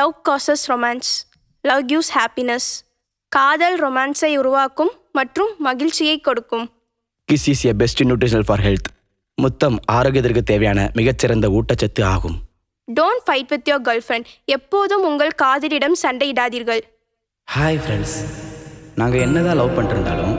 Love causes romance. Love gives happiness. காதல் ரொமான்ஸை உருவாக்கும் மற்றும் மகிழ்ச்சியை கொடுக்கும். Kiss is a best nutritional for health. முத்தம் ஆரோக்கியத்திற்கு தேவையான மிகச்சிறந்த ஊட்டச்சத்து ஆகும். Don't fight with your girl friend. எப்போதும் உங்கள் காதலிடம் சண்டையிடாதீர்கள். ஹாய் ஃப்ரெண்ட்ஸ், நாங்கள் என்னதான் லவ் பண்ணிருந்தாலும்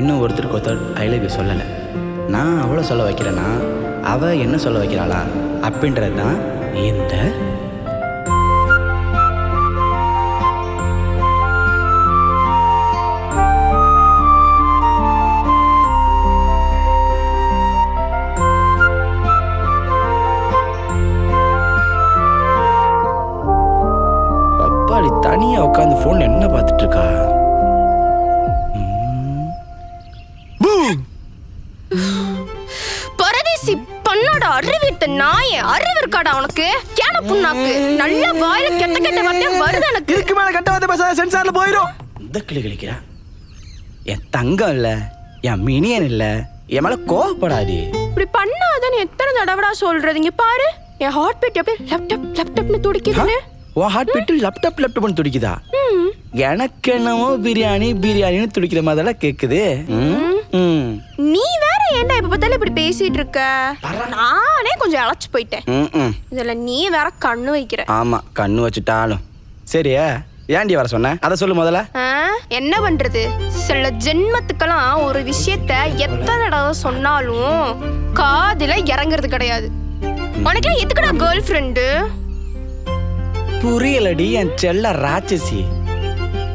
இன்னும் ஒருத்தருக்கு ஒருத்தர் ஐ லவ் யூ சொல்லலை. நான் அவளை சொல்ல வைக்கிறேன்னா அவள் என்ன சொல்ல வைக்கிறாளா அப்படின்றது தான் இந்த தனியா உட்காந்து போன்ல என்ன பார்த்துட்டு இருக்கா? பரதேசி பண்ணாட அறிவித்த நாயே, அறிவு இருக்காடா உனக்கு? கேன புண்ணாக்கு நல்ல வாயில கெட்ட கெட்ட வார்த்தை வருது எனக்கு. இதுக்கு மேல கெட்ட வார்த்தை பேசாத, சென்சார்ல போயிடும். இந்த கிளி கிளிக்கிறா. என் தங்கம் இல்ல, என் மினியன் இல்ல, என் மேல கோவப்படாது. இப்படி பண்ணாதான் எத்தனை தடவைடா சொல்றது? இங்க பாரு, என் ஹார்ட் பீட் அப்படியே லேப்டாப் லேப்டாப்னு துடிக்குதுன்னு. உன் ஹார்ட் பீட்டு லேப்டாப் லேப்டாப்னு துடிக்குதா? எனக்கு என்னமோ பிரியாணி பிரியாணின்னு துடிக்கிற மாதிரிலாம் கேக்குது. நீ வேற ஏன்டா இப்ப பார்த்தாலும் இப்படி பேசிட்டு இருக்க? நானே கொஞ்சம் அழைச்சு போயிட்டேன். இதுல நீ வேற கண்ணு வைக்கிற. ஆமா, கண்ணு வச்சுட்டாலும் சரியா? ஏன்டி வர சொன்ன அதை சொல்லு முதல்ல. என்ன பண்றது, சில ஜென்மத்துக்கெல்லாம் ஒரு விஷயத்த எத்தனை தடவை சொன்னாலும் காதுல இறங்குறது கிடையாது. உனக்கு எதுக்குடா கேர்ள் ஃப்ரெண்டு? புரியலடி என் செல்ல ராட்சசி.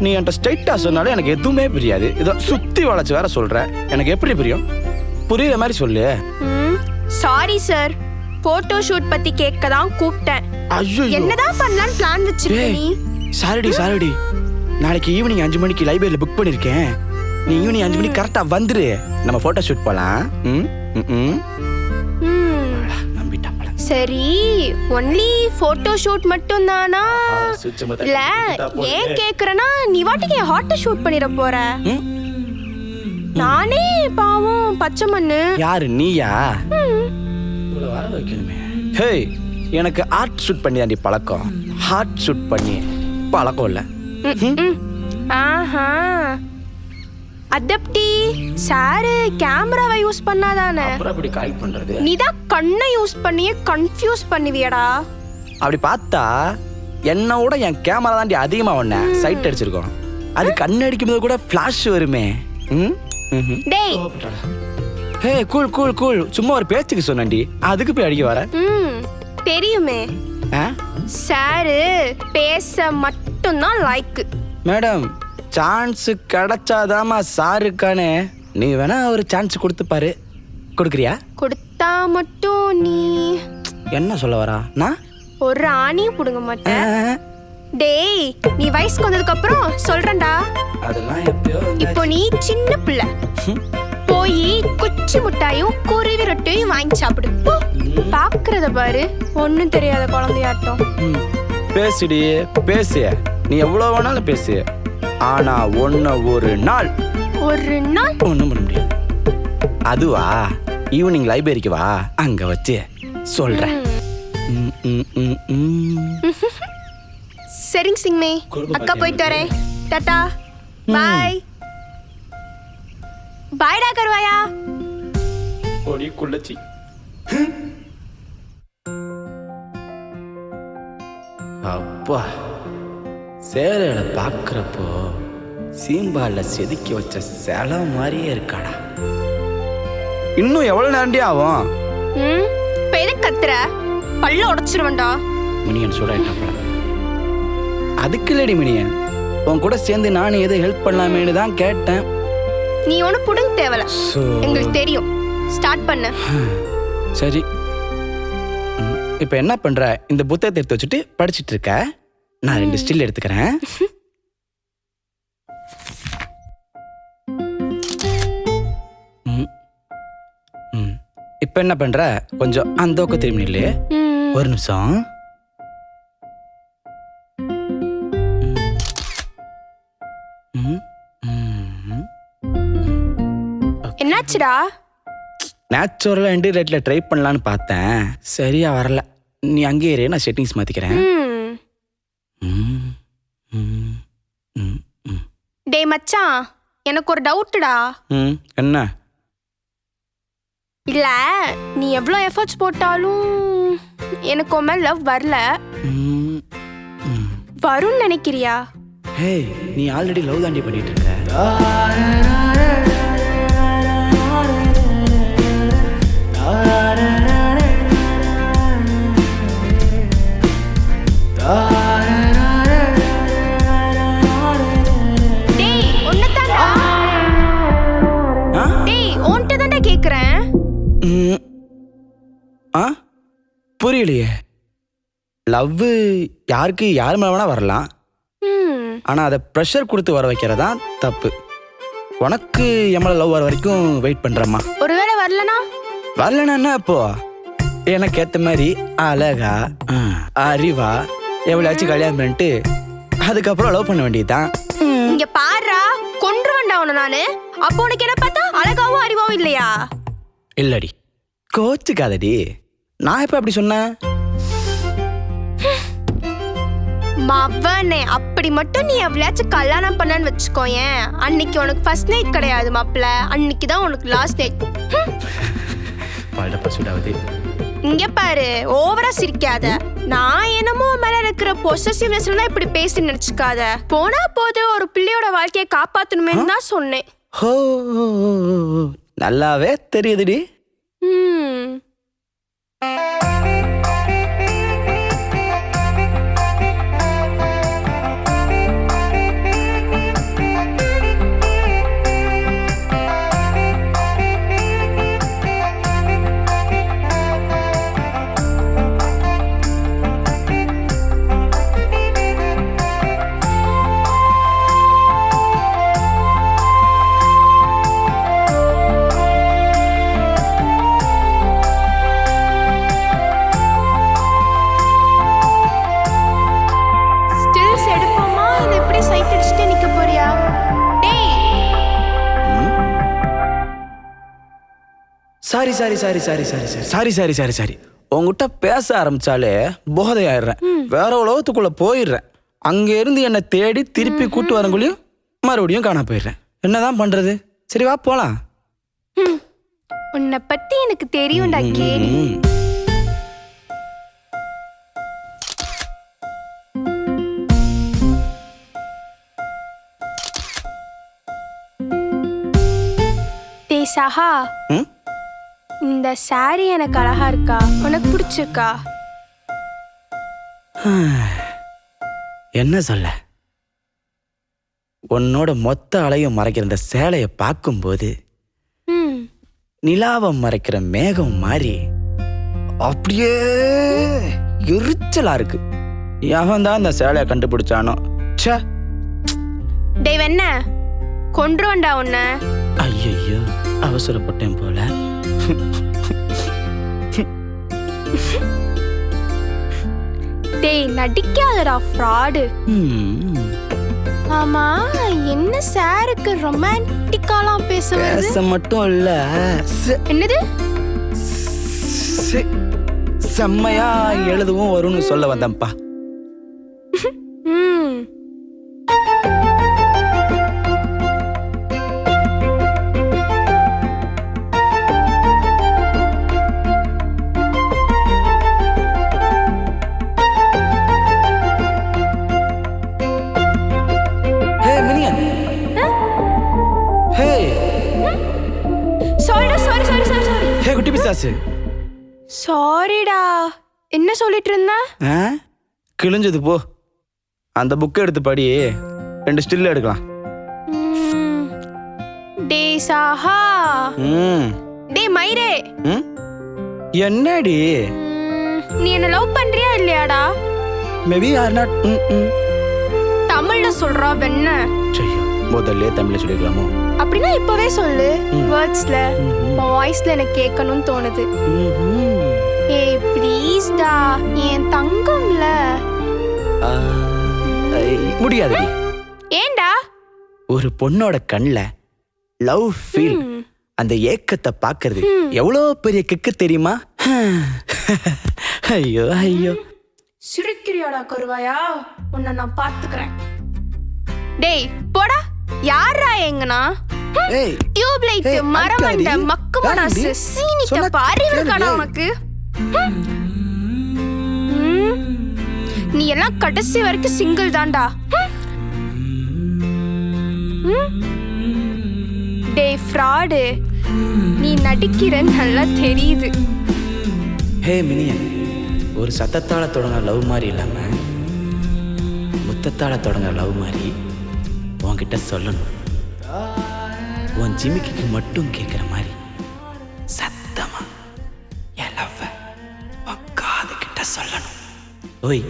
நீ என்கிட்ட ஸ்ட்ரைட்டா சொன்னாலும் எனக்கு எதுவுமே புரியாது. இதோ சுத்தி வளைச்சு வேற சொல்ற, எனக்கு எப்படி புரியும்? புரியுற மாதிரி சொல்லு. சாரி சார், போட்டோ ஷூட் பத்தி கேட்க தான் கூப்பிட்டேன். ஐயோ, என்னதான் பண்ணலாம்னு பிளான் வச்சிருக்க நீ? சாரிடி, நாளைக்கு ஈவினிங் 5 மணிக்கு லைப்ரரியில புக் பண்ணிருக்கேன். நீ ஈவினிங் 5 மணிக்கு கரெக்டா வந்துரு, நம்ம போட்டோ ஷூட் போலாம். சரி, ஒன்லி போட்டோ ஷூட் மட்டும் தானா? இல்ல ஏன் கேக்குறேன்னா, நீ வாட்டுக்கு என் ஹார்ட்ட ஷூட் பண்ணிட போற. நானே பாவம் பச்சை மண்ணு. யாரு நீயா? வர வைக்கணுமே. ஹே, எனக்கு ஆர்ட் ஷூட் பண்ணி தாண்டி பழக்கம். ஹார்ட் ஷூட் பண்ணி பழக்கம் இல்ல. ஆஹா, அதப்டி சாரு கேமராவை யூஸ் பண்ணாதானே? அப்புறம் அப்படி கரெக்ட் பண்றது? நீதான் கண்ணை யூஸ் பண்ணியே கன்ஃபியூஸ் பண்ணுவியடா. அப்படி பார்த்தா என்னோட என் கேமரா தாண்டி அதிகமா ஒண்ண சைட் அடிச்சிருக்கோம். அது கண்ணு அடிக்கும்போது கூட ஃபிளாஷ் வருமே. டேய், ஹே கூல், சும்மா ஒரு பேச்சுக்கு சொன்னேன்டி, அதுக்கு போய் அடிக்க வர? தெரியுமே, சாரு பேச மட்டும்தான் லைக். மேடம், சான்ஸ் கிடைச்சாதாமா சாருக்கானே. நீ வேணா ஒரு சான்ஸ் கொடுத்து பாரு. கொடுக்குறியா? கொடுத்தா மட்டும் நீ என்ன சொல்ல வரா? நான் ஒரு ஆணியும் புடுங்க மாட்டேன். டேய், நீ வயசுக்கு வந்ததுக்கு அப்புறம் சொல்றேன்டா. அதெல்லாம் எப்பயோ. இப்போ நீ சின்ன பிள்ளை, போய் குச்சி முட்டாயும் குருவி ரொட்டியும் வாங்கி சாப்பிடு. பாக்குறத பாரு, ஒன்னும் தெரியாத குழந்தையாட்டம். பேசுடி, பேசு, நீ எவ்வளவு வேணாலும் பேசு. ஆனா ஒரு நாள் ஒண்ணும் பண்ண முடியாது. அதுவா, ஈவினிங் லைப்ரரிக்கு வா, அங்க வச்சு சொல்றேன். சரிங்க சிங்மே, அக்கா போயிட்டு வரேன். டாடா, பாய். பாய்டா கருவாயா. ஓடி குள்ளச்சி. அப்பா, சேலையில பாக்குறப்போ சீம்பால செதுக்கி வச்ச சேலை மாதிரியே இருக்காடா. இன்னும் எவ்வளவு நேரண்டி ஆகும்? இப்ப எதுக்கு கத்துற? பல்ல உடைச்சிருவேன்டா. மினியன் சூடாயிட்டாப்பா. அதுக்கு இல்லடி மினியன், உன் கூட சேர்ந்து நானும் எதை ஹெல்ப் பண்ணலாமேன்னு தான் கேட்டேன். நீ ஒண்ணு புடுங்க தேவல, எங்களுக்கு தெரியும். ஸ்டார்ட் பண்ணு. சரி, இப்ப என்ன பண்ற? இந்த புத்தகத்தை எடுத்து வச்சுட்டு படிச்சிட்டு இருக்க. நான் 2 ஸ்டில் எடுத்துக்கிறேன். இப்ப என்ன பண்ற? கொஞ்சம் அந்த பக்கம் திரும்பி நில்லு. ஒரு நிமிஷம். என்னாச்சுடா? நேச்சுரலா இன்டர்நெட்ல ட்ரை பண்ணலான்னு பார்த்தேன், சரியா வரல. நீ அங்கேயே இரு, நான் செட்டிங்ஸ் மாத்திக்கிறேன். டேய் மச்சான், எனக்கு ஒரு டவுட்டுடா. என்ன? இல்ல, நீ எவ்வளோ எஃபர்ட்ஸ் போட்டாலும் எனக்கு உன் மேல லவ் வரல. வரும்னு நினைக்கிறியா? ஹே, நீ ஆல்ரெடி லவ் தாண்டி பண்ணிட்டு இருக்க. புரியலையே. லவ் யாருக்கு யார் மேல வேணா வரலாம், ஆனா அதை ப்ரெஷர் கொடுத்து வர வைக்கிறதா தப்பு. உனக்கு எம்மள லவ் வர வரைக்கும் வெயிட் பண்றேம்மா. ஒருவேளை வரலனா? வரலனா இப்போ எனக்கு ஏத்த மாதிரி அழகா அறிவா எவ்வளோச்சும் கல்யாணம் பண்ணிட்டு அதுக்கப்புறம் லவ் பண்ண வேண்டியதுதான். இங்க பாருடா, கொன்றுவண்டா உன நானு. அப்போ உனக்கு என்ன பார்த்தா அழகாவும் அறிவாவும் இல்லையா? இல்லடி, கோச்சுக்காதடி. நான் எப்ப அப்படி சொன்னேன்? மவனே, அப்படி மட்டும் நீ எவ்வளோச்சும் கல்யாணம் பண்ணான்னு வச்சுக்கோயேன், அன்னைக்கு உனக்கு ஃபர்ஸ்ட் நைட் கிடையாது மாப்பிள்ள, அன்னைக்கு தான் உனக்கு லாஸ்ட் நைட். இங்க பாரு, ஓவரா சிரிக்காத. நான் என்னமோ மேல இருக்கிற பொசசிவ்னஸ்ல தான் இப்படி பேசி நினைச்சுக்காத. போனா போது ஒரு பிள்ளையோட வாழ்க்கையை காப்பாத்தணுமேன்னு தான் சொன்னேன். நல்லாவே தெரியுதுடி. சாரி உங்ககிட்ட பேச ஆரம்பிச்சாலே போதை ஆயிடுறேன், வேற உலகத்துக்குள்ள போயிடுறேன். அங்க இருந்து என்னை தேடி திருப்பி கூட்டு வரங்குள்ளயும் மறுபடியும் காண போயிடுறேன். என்னதான் பண்றது? சரி வா போலாம். உன்னை பத்தி எனக்கு தெரியும்டா கேடி. சஹா, இந்த சாரி எனக்கு அழகா இருக்கா? உனக்கு பிடிச்சிருக்கா? என்ன சொல்ல, உன்னோட மொத்த அலையும் மறைக்கிற இந்த சேலையை பார்க்கும்போது நிலாவை மறைக்கிற மேகம் மாதிரி அப்படியே எரிச்சலா இருக்கு. எவன் தான் இந்த சேலையை கண்டுபிடிச்சானோ? டேய் என்ன கொன்றுவண்டா உன்ன. ஐயோ, அவசரப்பட்டேன் போல. டேய் நடிக்காதடா ஃப்ராடு. ஆமா, என்ன சாருக்கு ரொமான்டிக்காலாம் பேசுவது? பேச மட்டும் இல்ல, என்னது செம்மையா எழுதவும் வரும்னு சொல்ல வந்தேன்ப்பா. சாரிடா, என்ன சொல்லிட்டு இருந்த? கிழிஞ்சது போ. அந்த புக் எடுத்து படி, 2 ஸ்டில் எடுக்கலாம். டேய் சாஹா. டேய் மயிரே. என்னடி? நீ என்ன லவ் பண்றியா இல்லையாடா? Maybe R not. தமிழ்ல சொல்றா வெண்ண. முதல்ல தமிழ்ல சொல்லிக்கலாமோ? அப்படின்னா இப்பவே சொல்லு. வேர்ட்ஸ்ல, வாய்ஸ்ல எனக்கு கேட்கணும்னு தோணுது. ஏய் ப்ளீஸ் டா, என் தங்கம்ல. முடியாது. ஏண்டா? ஒரு பொண்ணோட கண்ணுல லவ் ஃபீல், அந்த ஏக்கத்தை பாக்குறது எவ்வளவு பெரிய கிக்கு தெரியுமா? ஐயோ ஐயோ. சிரிக்கிறியாடா கருவாயா? உன்னை நான் பாத்துக்கிறேன். டேய் போடா. யாரா எங்கனா ஏய் டியூப் லைட் ஏய், மரமண்ட அடிக்காதடி. மக்கு மனசு வேணாண்டி. சீனிட்ட சொன்னா அறிவு கேளுடி. கடா உனக்கு நீ எல்லாம் கடைசி வரைக்கும் சிங்கிள் தான்டா. டேய் ஃப்ராடு, நீ நடிக்கிறன்னு நல்லா தெரியுது. ஹே மினியன், ஒரு சத்தத்தால் தொடங்க லவ் மாதிரி இல்லாமல் முத்தத்தால் தொடங்க லவ் மாதிரி உன்கிட்ட சொல்லணும். உன் ஜிமிக்கு மட்டும் கேட்குற மாதிரி சத்தமா என் லவ் உன் காது கிட்ட சொல்லணும். ஓய்